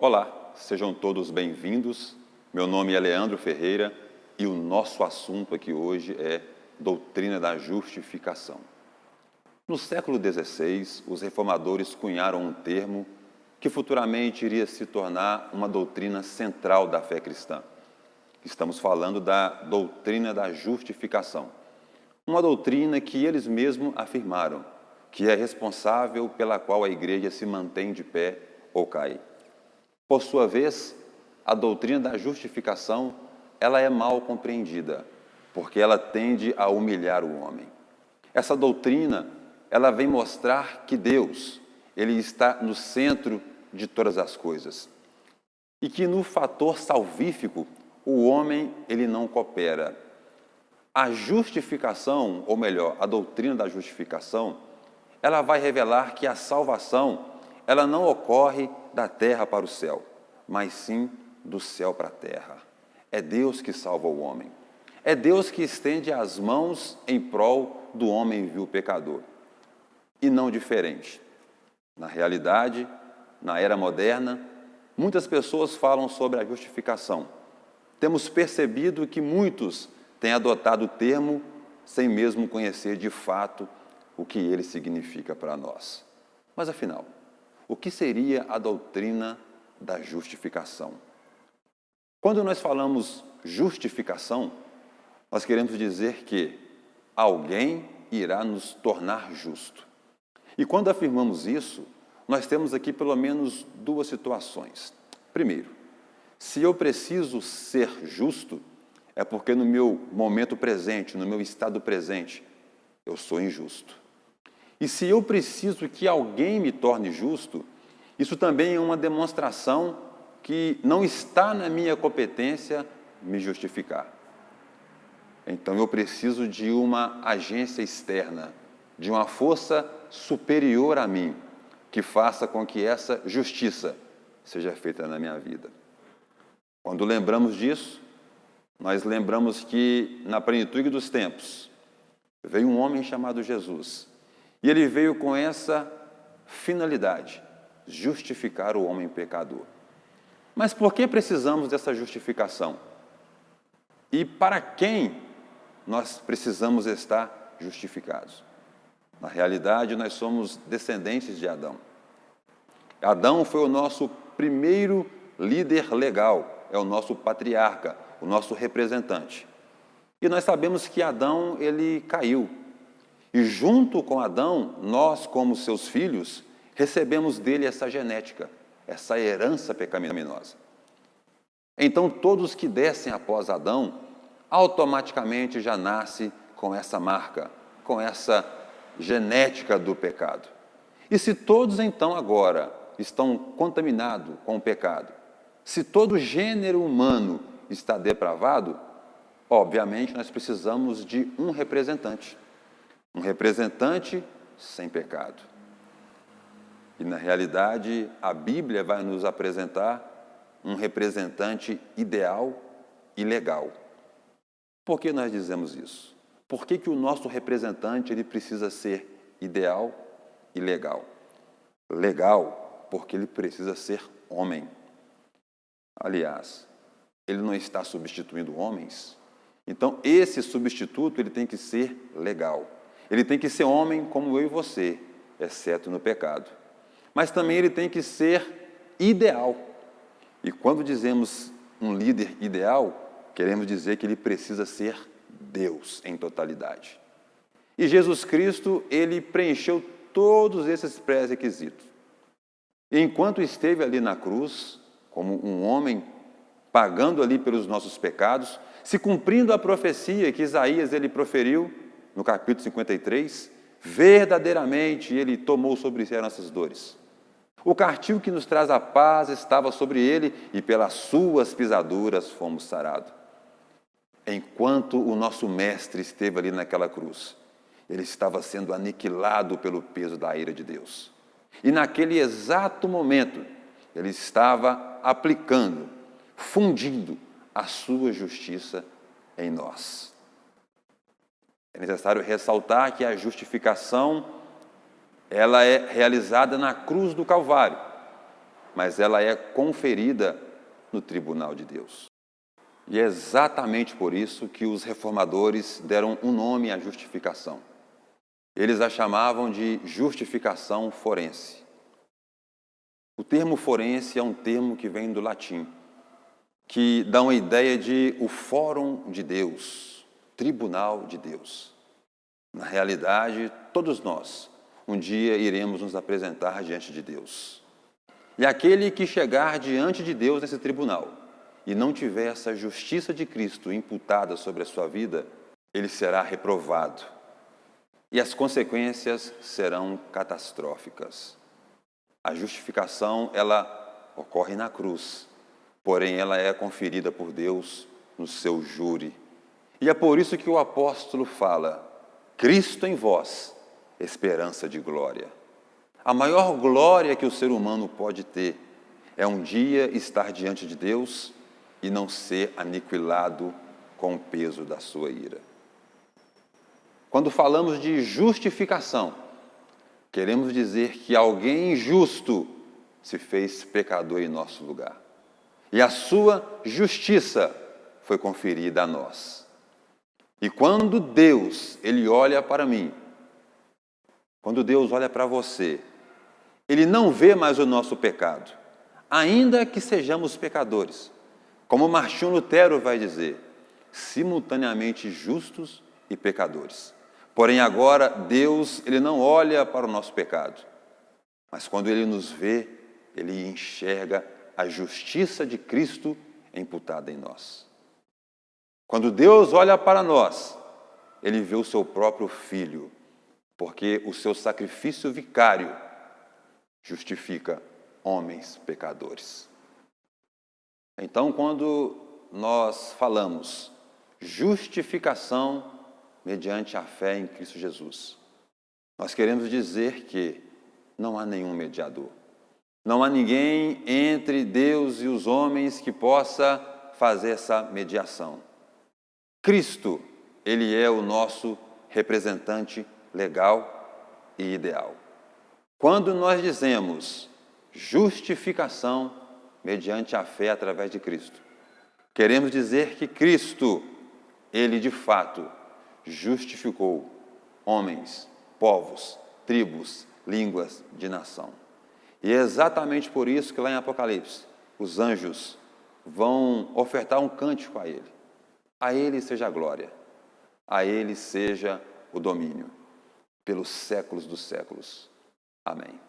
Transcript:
Olá, sejam todos bem-vindos. Meu nome é Leandro Ferreira e o nosso assunto aqui hoje é doutrina da justificação. No século XVI, os reformadores cunharam um termo que futuramente iria se tornar uma doutrina central da fé cristã. Estamos falando da doutrina da justificação. Uma doutrina que eles mesmos afirmaram, que é responsável pela qual a igreja se mantém de pé ou cai. Por sua vez, a doutrina da justificação, ela é mal compreendida, porque ela tende a humilhar o homem. Essa doutrina, ela vem mostrar que Deus, ele está no centro de todas as coisas. E que no fator salvífico, o homem, ele não coopera. A justificação, ou melhor, a doutrina da justificação, ela vai revelar que a salvação, ela não ocorre da terra para o céu, mas sim do céu para a terra. É Deus que salva o homem. É Deus que estende as mãos em prol do homem vil pecador. E não diferente. Na realidade, na era moderna, muitas pessoas falam sobre a justificação. Temos percebido que muitos têm adotado o termo sem mesmo conhecer de fato o que ele significa para nós. Mas afinal, o que seria a doutrina da justificação? Quando nós falamos justificação, nós queremos dizer que alguém irá nos tornar justo. E quando afirmamos isso, nós temos aqui pelo menos duas situações. Primeiro, se eu preciso ser justo, é porque no meu momento presente, no meu estado presente, eu sou injusto. E se eu preciso que alguém me torne justo, isso também é uma demonstração que não está na minha competência me justificar. Então eu preciso de uma agência externa, de uma força superior a mim, que faça com que essa justiça seja feita na minha vida. Quando lembramos disso, nós lembramos que na plenitude dos tempos veio um homem chamado Jesus. E ele veio com essa finalidade, justificar o homem pecador. Mas por que precisamos dessa justificação? E para quem nós precisamos estar justificados? Na realidade, nós somos descendentes de Adão. Adão foi o nosso primeiro líder legal, é o nosso patriarca, o nosso representante. E nós sabemos que Adão, ele caiu. E junto com Adão, nós, como seus filhos, recebemos dele essa genética, essa herança pecaminosa. Então, todos que descem após Adão, automaticamente já nascem com essa marca, com essa genética do pecado. E se todos, então, agora estão contaminados com o pecado, se todo o gênero humano está depravado, obviamente nós precisamos de um representante sem pecado. E, na realidade, a Bíblia vai nos apresentar um representante ideal e legal. Por que nós dizemos isso? Por que o nosso representante ele precisa ser ideal e legal? Legal, porque ele precisa ser homem. Aliás, ele não está substituindo homens. Então, esse substituto ele tem que ser legal. Ele tem que ser homem como eu e você, exceto no pecado. Mas também ele tem que ser ideal. E quando dizemos um líder ideal, queremos dizer que ele precisa ser Deus em totalidade. E Jesus Cristo, ele preencheu todos esses pré-requisitos. E enquanto esteve ali na cruz, como um homem, pagando ali pelos nossos pecados, se cumprindo a profecia que Isaías ele proferiu, no capítulo 53, verdadeiramente ele tomou sobre si as nossas dores. O castigo que nos traz a paz estava sobre ele e pelas suas pisaduras fomos sarados. Enquanto o nosso mestre esteve ali naquela cruz, ele estava sendo aniquilado pelo peso da ira de Deus. E naquele exato momento, ele estava aplicando, fundindo a sua justiça em nós. É necessário ressaltar que a justificação, ela é realizada na cruz do Calvário. mas ela é conferida no tribunal de Deus. E é exatamente por isso que os reformadores deram um nome à justificação. Eles a chamavam de justificação forense. O termo forense é um termo que vem do latim, que dá uma ideia de o fórum de Deus, tribunal de Deus. Na realidade, todos nós, um dia iremos nos apresentar diante de Deus. E aquele que chegar diante de Deus nesse tribunal e não tiver essa justiça de Cristo imputada sobre a sua vida, ele será reprovado. E as consequências serão catastróficas. A justificação, ela ocorre na cruz, porém ela é conferida por Deus no seu júri. E é por isso que o apóstolo fala: Cristo em vós, esperança de glória. A maior glória que o ser humano pode ter é um dia estar diante de Deus e não ser aniquilado com o peso da sua ira. Quando falamos de justificação, queremos dizer que alguém justo se fez pecador em nosso lugar. E a sua justiça foi conferida a nós. E quando Deus, Ele olha para mim, quando Deus olha para você, Ele não vê mais o nosso pecado, ainda que sejamos pecadores. Como Martinho Lutero vai dizer, simultaneamente justos e pecadores. Porém agora Deus, Ele não olha para o nosso pecado, mas quando Ele nos vê, Ele enxerga a justiça de Cristo imputada em nós. Quando Deus olha para nós, Ele vê o seu próprio Filho, porque o seu sacrifício vicário justifica homens pecadores. Então, quando nós falamos justificação mediante a fé em Cristo Jesus, nós queremos dizer que não há nenhum mediador. Não há ninguém entre Deus e os homens que possa fazer essa mediação. Cristo, Ele é o nosso representante legal e ideal. Quando nós dizemos justificação mediante a fé através de Cristo, queremos dizer que Cristo, Ele de fato justificou homens, povos, tribos, línguas de nação. E é exatamente por isso que lá em Apocalipse, os anjos vão ofertar um cântico a Ele. A Ele seja a glória, a Ele seja o domínio, pelos séculos dos séculos. Amém.